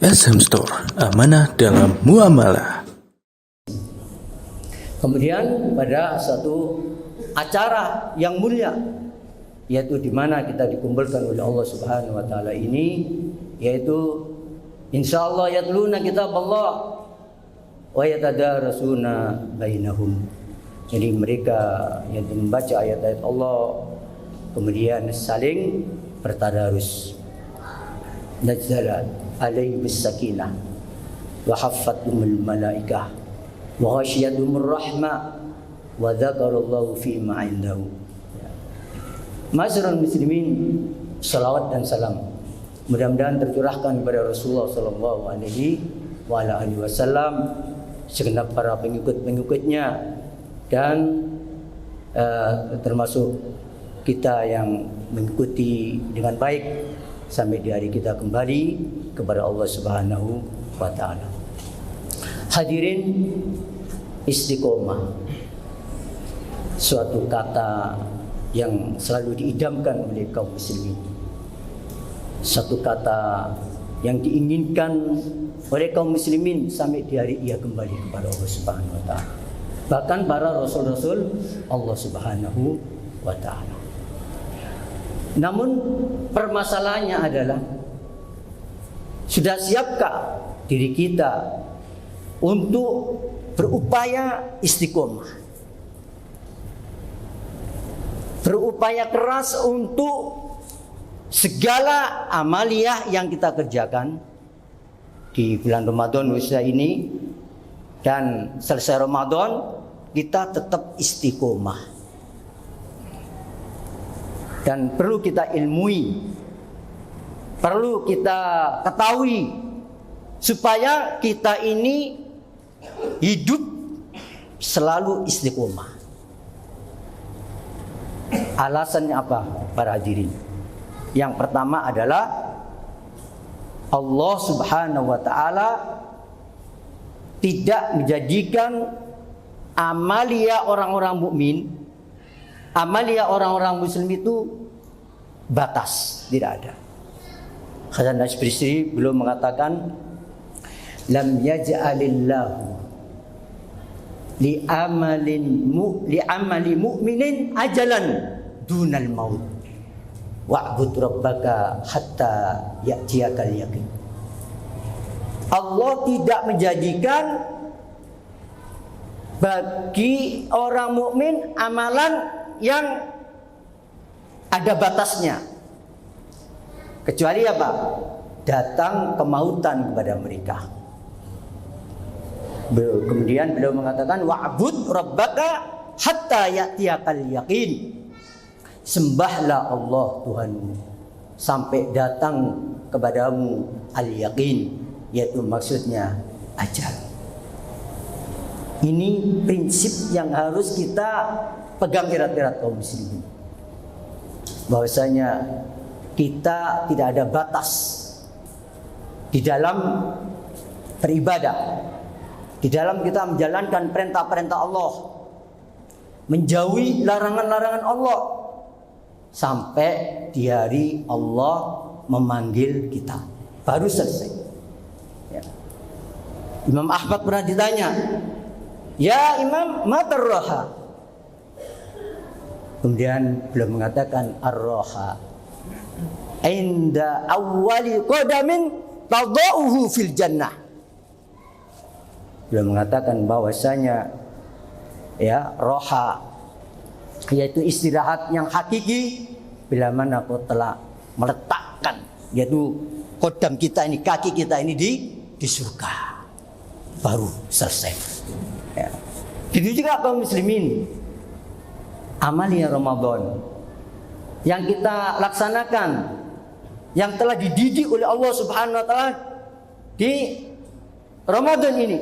SM Store, amanah dalam muamalah. Kemudian pada satu acara yang mulia, yaitu di mana kita dikumpulkan oleh Allah Subhanahu wa taala ini, yaitu insyaallah yatluna kitab Allah wa yatadarasuna bainahum. Jadi mereka yang membaca ayat-ayat Allah kemudian saling bertadarus. Nazalat alaihi bisakinah wa haffathumul malaikah wa ghasyiyatuhumur rahmah wa dzakarallahu fi ma indahu. Ma'asyiral muslimin, salawat dan salam mudah-mudahan tercurahkan kepada Rasulullah sallallahu alaihi wasallam, segenap para pengikut-pengikutnya, dan termasuk kita yang mengikuti dengan baik sampai di hari kita kembali kepada Allah Subhanahu wa taala. Hadirin, istiqomah, suatu kata yang selalu diidamkan oleh kaum muslimin, satu kata yang diinginkan oleh kaum muslimin sampai di hari ia kembali kepada Allah Subhanahu wa taala. Bahkan para rasul-rasul Allah Subhanahu wa taala. Namun permasalahannya adalah, sudah siapkah diri kita untuk berupaya istiqomah, berupaya keras untuk segala amaliyah yang kita kerjakan di bulan Ramadan khususnya ini, dan selesai Ramadan kita tetap istiqomah. Dan perlu kita ilmui, perlu kita ketahui, supaya kita ini hidup selalu istiqomah. Alasannya apa, para hadirin? Yang pertama adalah Allah Subhanahu wa taala tidak menjadikan amalia orang-orang mukmin, amalia orang-orang muslim itu batas, tidak ada. Hasan Al-Basri belum mengatakan, lam yaj'alillahu li amali mu'minin ajalan dunal maut wa'bud rabbaka hatta ya'tiyakal yaqin. Allah tidak menjadikan bagi orang mukmin amalan yang ada batasnya, kecuali apa? Datang kemautan kepada mereka. Kemudian beliau mengatakan, wa'bud rabbaka hatta ya'tiyakal yaqin. Sembahlah Allah Tuhanmu sampai datang kepadamu al-yaqin, yaitu maksudnya ajal. Ini prinsip yang harus kita pegang erat-erat kaum muslimin, bahwasanya kita tidak ada batas di dalam beribadah, di dalam kita menjalankan perintah-perintah Allah, menjauhi larangan-larangan Allah, sampai di hari Allah memanggil kita, baru selesai. Ya. Imam Ahmad pernah ditanya, ya Imam, matar roha? Kemudian beliau mengatakan, ar-roha inda awwali qadamin tadauhu fil jannah. Beliau mengatakan bahwasanya ya, roha yaitu istirahat yang hakiki bila mana kau telah meletakkan, yaitu qadam kita ini, kaki kita ini di surga, baru selesai. Ya. Jadi juga kaum muslimin, amalia Ramadan yang kita laksanakan, yang telah dididik oleh Allah Subhanahu wa taala di Ramadan ini,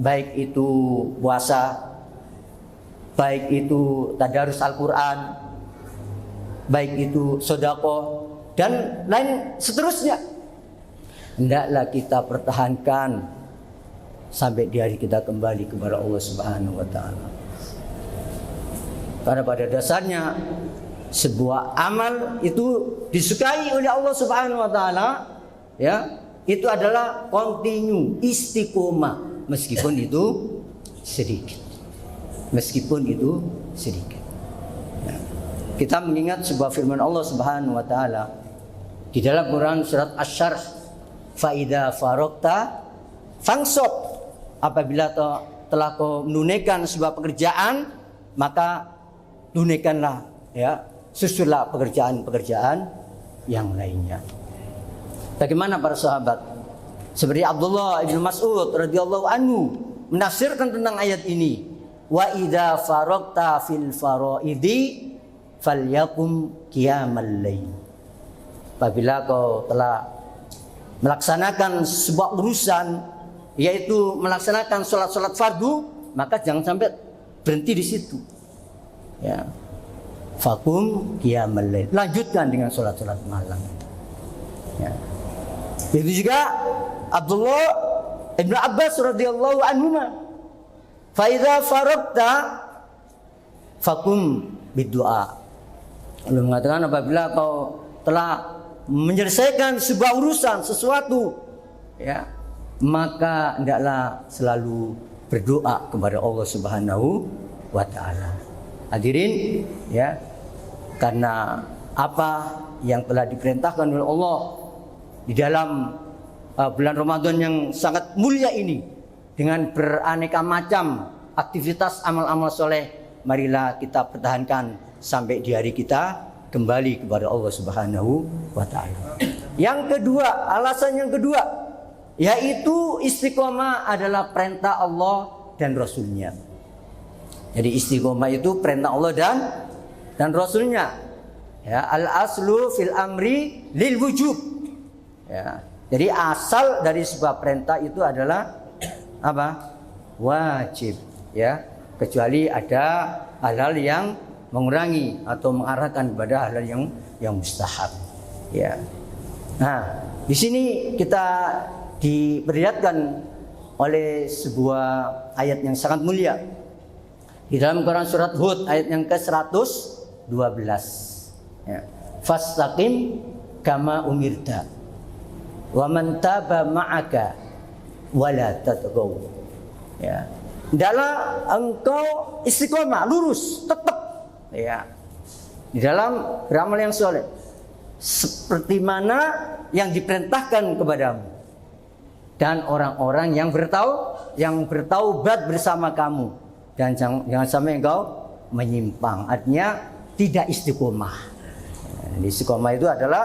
baik itu puasa, baik itu tadarus Al-Quran, baik itu sedekah dan lain seterusnya, hendaklah kita pertahankan sampai di hari kita kembali kepada Allah Subhanahu wa taala. Karena pada dasarnya sebuah amal itu disukai oleh Allah Subhanahu wa taala, ya, itu adalah continue, istiqomah, meskipun itu sedikit. Meskipun itu sedikit. Ya. Kita mengingat sebuah firman Allah Subhanahu wa taala di dalam Quran surat Asy-Syarh, fa idza faragta fansab, apabila telah kau menunaikan sebuah pekerjaan, maka tunaikanlah, ya, susulah pekerjaan-pekerjaan yang lainnya. Bagaimana para sahabat? Seperti Abdullah bin Mas'ud radhiyallahu anhu menafsirkan tentang ayat ini, wa idza faragta fil faraidi falyakum qiyamal lail. Apabila kau telah melaksanakan sebuah urusan, yaitu melaksanakan sholat fardu, maka jangan sampai berhenti di situ. Ya. Fakum qiyamal lail. Lanjutkan dengan sholat malam. Ya. Begitu juga Abdullah Ibn Abbas radhiyallahu anhuma, fa idza faragta fakum biddu'a. Allah mengatakan apabila kau telah menyelesaikan sebuah urusan, sesuatu, ya, maka hendaklah selalu berdoa kepada Allah Subhanahu wa taala. Hadirin, ya, karena apa yang telah diperintahkan oleh Allah di dalam bulan Ramadan yang sangat mulia ini, dengan beraneka macam aktivitas amal-amal soleh, marilah kita pertahankan sampai di hari kita kembali kepada Allah Subhanahu wa taala. Yang kedua, alasan yang kedua, yaitu istiqomah adalah perintah Allah dan Rasulnya. Jadi istiqomah itu perintah Allah dan Rasulnya. Ya, al aslu fil amri lil wujub. Ya, jadi asal dari sebuah perintah itu adalah apa? Wajib. Ya, kecuali ada hal-hal yang mengurangi atau mengarahkan kepada hal-hal yang mustahab. Ya. Nah, di sini kita diperlihatkan oleh sebuah ayat yang sangat mulia di dalam Quran surat Hud ayat yang ke-112. Ya. Fastaqim kama umirta wa man taba ma'aka wala tatghaw. Ya. Hendaklah engkau istiqomah, lurus, tetap, ya, di dalam beramal yang soleh seperti mana yang diperintahkan kepadamu, dan orang-orang yang bertaubat bersama kamu, dan jangan sampai engkau menyimpang. Artinya tidak istiqomah. Istiqomah itu adalah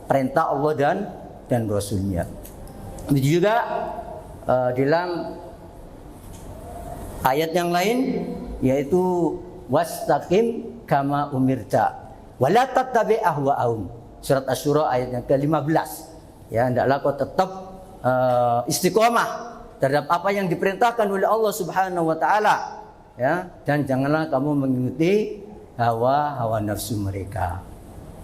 perintah Allah dan Rasulnya. Itu juga dalam ayat yang lain, yaitu wastaqim kama umirta wala tattabi' ahwa'ahum. Surat Asy-Syura ayat yang ke-15. Ya, hendaklah kau tetap istiqomah terhadap apa yang diperintahkan oleh Allah Subhanahu wa taala, ya, dan janganlah kamu mengikuti hawa nafsu mereka.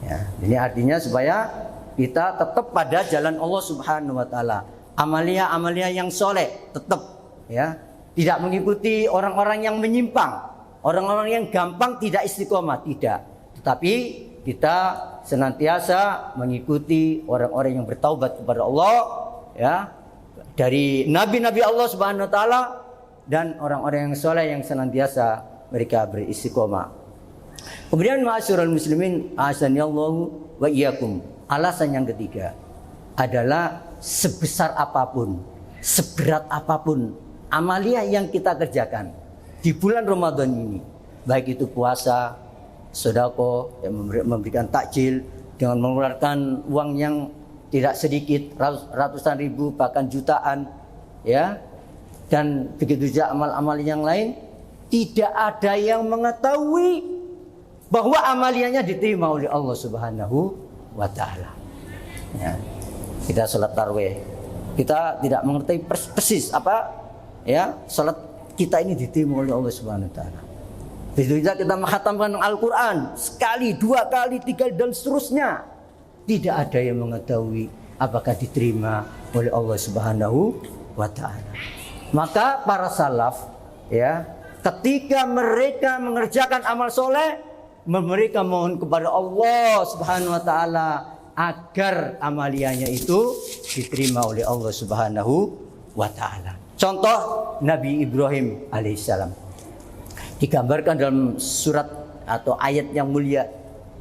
Ya, ini artinya supaya kita tetap pada jalan Allah Subhanahu wa taala. Amalia yang soleh tetap, ya, tidak mengikuti orang-orang yang menyimpang, orang-orang yang gampang tidak istiqomah, tidak. Tetapi kita senantiasa mengikuti orang-orang yang bertaubat kepada Allah, ya, dari nabi-nabi Allah Subhanahu wa taala dan orang-orang yang soleh yang senantiasa mereka beristiqomah. Kemudian ma'asyiral muslimin, ahsanallahu wa iyyakum. Alasan yang ketiga adalah sebesar apapun, seberat apapun amalia yang kita kerjakan di bulan Ramadan ini, baik itu puasa, sedekah, memberikan takjil dengan mengeluarkan uang yang tidak sedikit, ratusan ribu bahkan jutaan, ya, dan begitu juga amal-amal yang lain, tidak ada yang mengetahui bahwa amaliannya diterima oleh Allah Subhanahu wa taala. Ya. Kita salat tarawih, kita tidak mengerti persis apa, ya, salat kita ini diterima oleh Allah Subhanahu wa taala. Begitu juga kita menghatamkan Al-Qur'an sekali, dua kali, tiga dan seterusnya. Tidak ada yang mengetahui apakah diterima oleh Allah Subhanahu wa taala. Maka para salaf, ya, ketika mereka mengerjakan amal soleh, mereka mohon kepada Allah Subhanahu wa taala agar amaliannya itu diterima oleh Allah Subhanahu wa taala. Contoh Nabi Ibrahim alaihissalam digambarkan dalam surat atau ayat yang mulia,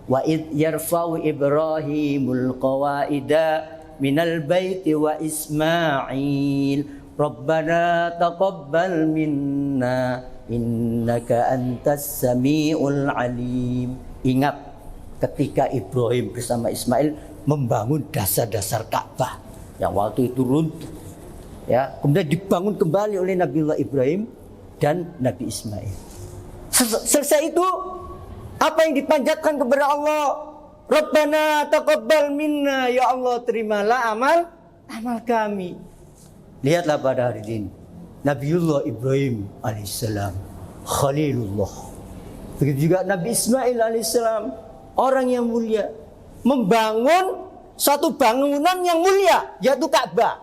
wa id yarfa'u Ibrahimul qawaida minal baiti wa Ismail Rabbana taqabbal minna innaka antas samiul alim. Ingat ketika Ibrahim bersama Ismail membangun dasar-dasar Ka'bah yang waktu itu runtuh, ya, kemudian dibangun kembali oleh Nabiullah Ibrahim dan Nabi Ismail. Selesai itu, apa yang dipanjatkan kepada Allah? Rabbana taqabbal minna, ya Allah terimalah amal kami. Lihatlah pada hari ini Nabiullah Ibrahim alaihissalam Khalilullah, begitu juga Nabi Ismail alaihissalam, orang yang mulia, membangun satu bangunan yang mulia, yaitu Ka'bah,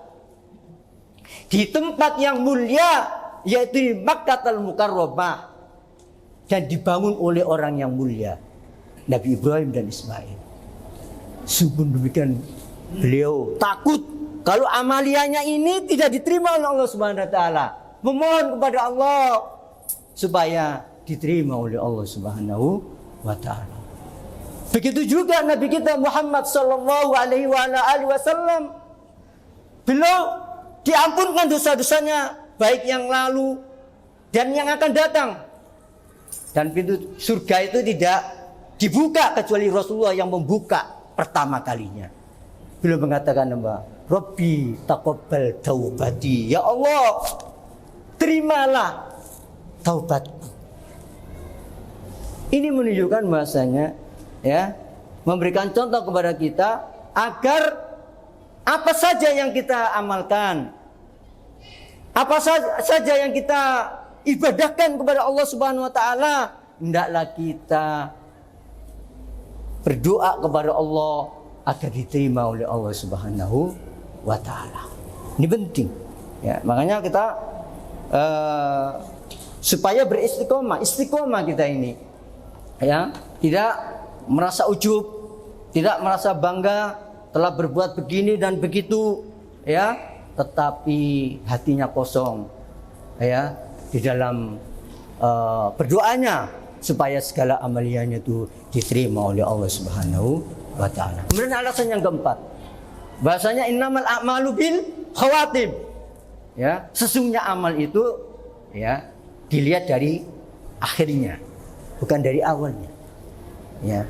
di tempat yang mulia, yaitu di Makkahul Mukarramah, dan dibangun oleh orang yang mulia, Nabi Ibrahim dan Ismail. Sungguh demikian, beliau takut kalau amaliyahnya ini tidak diterima oleh Allah Subhanahu wa taala, memohon kepada Allah supaya diterima oleh Allah Subhanahu wa taala. Begitu juga Nabi kita Muhammad sallallahu alaihi wasallam, beliau diampunkan dosa-dosanya, baik yang lalu dan yang akan datang. Dan pintu surga itu tidak dibuka kecuali Rasulullah yang membuka pertama kalinya. Beliau mengatakan apa? Rabbi taqabbal taubati. Ya Allah, terimalah taubatku. Ini menunjukkan bahasanya, ya, memberikan contoh kepada kita agar apa saja yang kita amalkan, apa saja yang kita ibadahkan kepada Allah Subhanahu wa taala, hendaklah kita berdoa kepada Allah agar diterima oleh Allah Subhanahu wa taala. Ini penting, ya. Makanya kita supaya istiqomah kita ini, ya, tidak merasa ujub, tidak merasa bangga telah berbuat begini dan begitu, ya, tetapi hatinya kosong, ya, di dalam berdoanya supaya segala amaliyahnya itu diterima oleh Allah Subhanahu wa taala. Kemudian alasan yang keempat, bahasanya innamal a'malu bil khawatim. Ya, sesungguhnya amal itu, ya, dilihat dari akhirnya, bukan dari awalnya. Ya.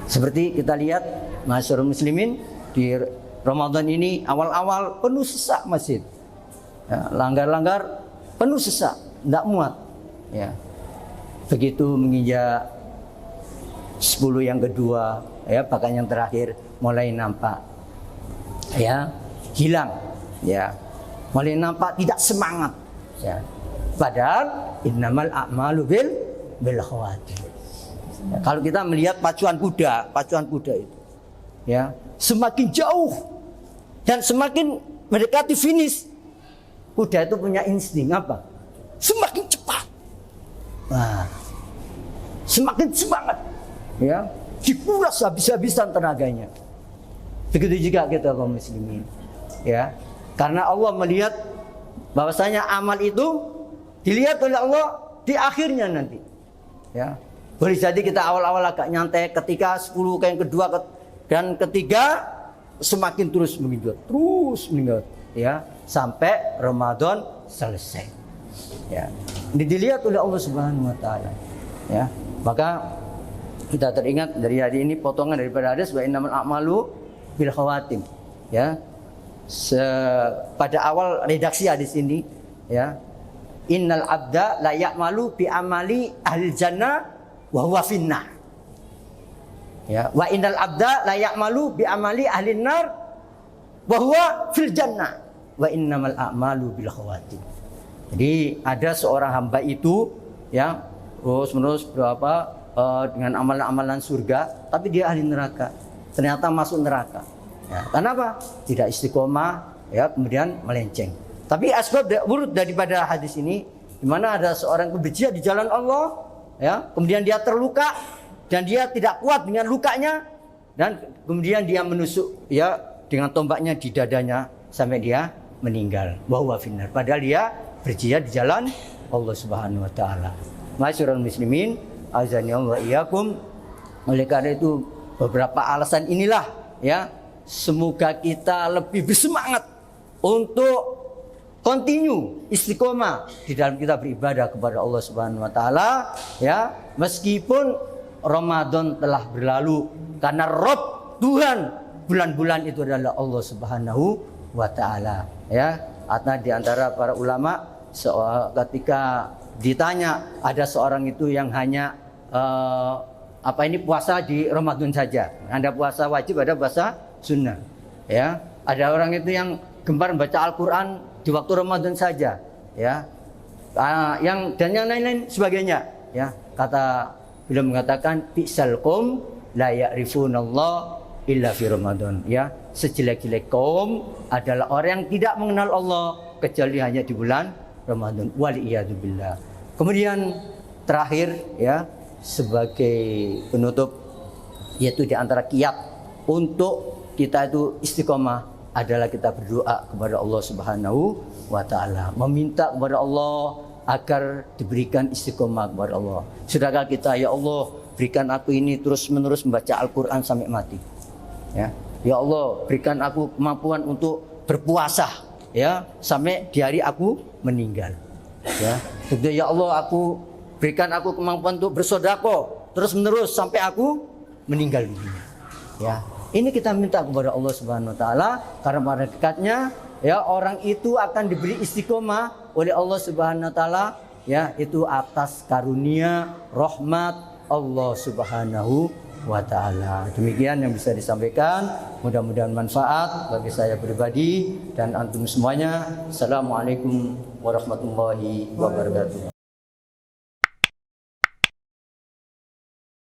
Seperti kita lihat masyarakat muslimin di Ramadan ini awal-awal penuh sesak masjid. Ya, langgar-langgar penuh sesak, tidak muat. Ya. Begitu menginjak 10 yang kedua, ya, bahkan yang terakhir mulai nampak, ya, hilang, ya, mulai nampak tidak semangat, ya. Padahal innamal a'malu bil khawatim. Ya, kalau kita melihat pacuan kuda itu, ya, semakin jauh dan semakin mendekati finish, kuda itu punya insting apa? Semakin cepat. Nah, semakin semangat, ya, dikuras habis-habisan tenaganya. Begitu juga kita kaum muslimin, ya, karena Allah melihat bahwasanya amal itu dilihat oleh Allah di akhirnya nanti, ya. Boleh jadi kita awal-awal agak nyantai, ketika 10 yang kedua dan ketiga semakin terus meningkat, ya, sampai Ramadan selesai. Ya, ini dilihat oleh Allah Subhanahu wa taala, ya. Maka kita teringat dari hari ini potongan daripada hadis wa innamal a'malu bil khawatim, ya. Pada awal redaksi hadis ini, ya, innal abda la ya'malu bi amali ahli jannah wa huwa finnar. Ya, wa innal abda la ya'malu bi amali ahli nar wa huwa fil jannah wa innamal a'malu bil khawatim. Jadi ada seorang hamba itu, ya, terus-menerus dengan amalan-amalan surga, tapi dia ahli neraka. Ternyata masuk neraka. Ya, kenapa? Tidak istiqomah, ya, kemudian melenceng. Tapi asbab urut daripada hadis ini, di mana ada seorang kebencian di jalan Allah, ya, kemudian dia terluka dan dia tidak kuat dengan lukanya, dan kemudian dia menusuk, ya, dengan tombaknya di dadanya sampai dia meninggal. Wa huwa finnar. Padahal dia berjihad di jalan Allah Subhanahu wa taala. Masyarul muslimin, azani Allah iyyakum. Oleh karena itu beberapa alasan inilah ya, semoga kita lebih bersemangat untuk continue istiqomah di dalam kita beribadah kepada Allah Subhanahu wa taala ya, meskipun Ramadan telah berlalu, karena Rabb Tuhan bulan-bulan itu adalah Allah Subhanahu wa taala ya. Atau di antara para ulama ketika ditanya ada seorang itu yang hanya puasa di Ramadan saja. Ada puasa wajib, ada puasa sunnah ya. Ada orang itu yang gemar membaca Al-Qur'an di waktu Ramadan saja ya. Yang lain-lain sebagainya ya. Beliau mengatakan bi'sal qaum la ya'rifunallah illa fi Ramadan ya. Sejelek-jelek kaum adalah orang yang tidak mengenal Allah kecuali hanya di bulan Ramadan. Waliyadzubillah. Kemudian terakhir ya, sebagai penutup, yaitu di antara kiat untuk kita itu istiqomah adalah kita berdoa kepada Allah Subhanahu wa taala, meminta kepada Allah agar diberikan istiqomah kepada Allah. Sudahkah kita, ya Allah, berikan aku ini terus-menerus membaca Al-Qur'an sampai mati. Ya. Ya Allah, berikan aku kemampuan untuk berpuasa ya sampai di hari aku meninggal. Ya. Ya Allah, berikan aku kemampuan untuk bersedekah terus-menerus sampai aku meninggal dunia. Ya. Ini kita minta kepada Allah Subhanahu wa taala, karena pada dekatnya ya orang itu akan diberi istiqomah oleh Allah Subhanahu wa taala ya, itu atas karunia rahmat Allah Subhanahu wa taala. Demikian yang bisa disampaikan, mudah-mudahan manfaat bagi saya pribadi dan antum semuanya. Assalamualaikum warahmatullahi wabarakatuh.